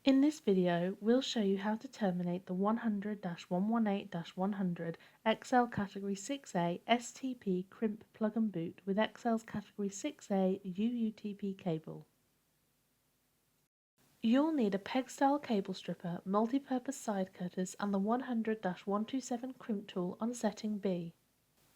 In this video, we'll show you how to terminate the 100-118-100 Excel Category 6A STP Crimp Plug and Boot with Excel's Category 6A U UTP cable. You'll need a peg-style cable stripper, multi-purpose side cutters and the 100-127 crimp tool on setting B.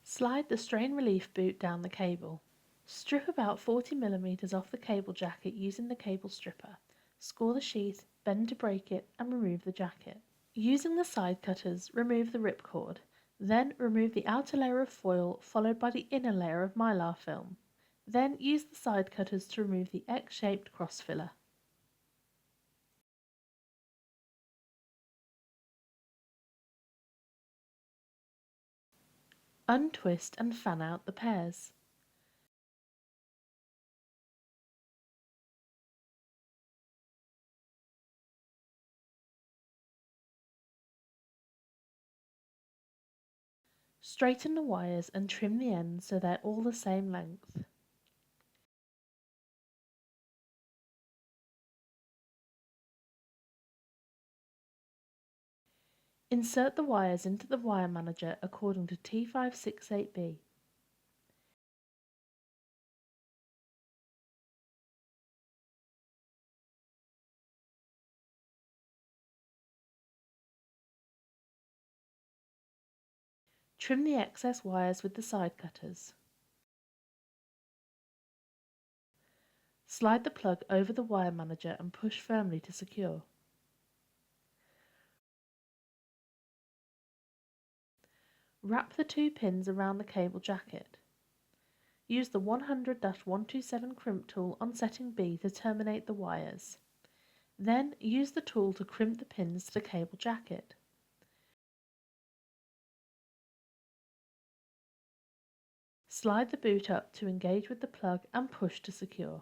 Slide the strain relief boot down the cable. Strip about 40mm off the cable jacket using the cable stripper. Score the sheath, bend to break it, and remove the jacket. Using the side cutters, remove the ripcord. Then remove the outer layer of foil followed by the inner layer of mylar film. Then use the side cutters to remove the X-shaped cross filler. Untwist and fan out the pairs. Straighten the wires and trim the ends so they're all the same length. Insert the wires into the wire manager according to T568B. Trim the excess wires with the side cutters. Slide the plug over the wire manager and push firmly to secure. Wrap the two pins around the cable jacket. Use the 100-127 crimp tool on setting B to terminate the wires. Then use the tool to crimp the pins to the cable jacket. Slide the boot up to engage with the plug and push to secure.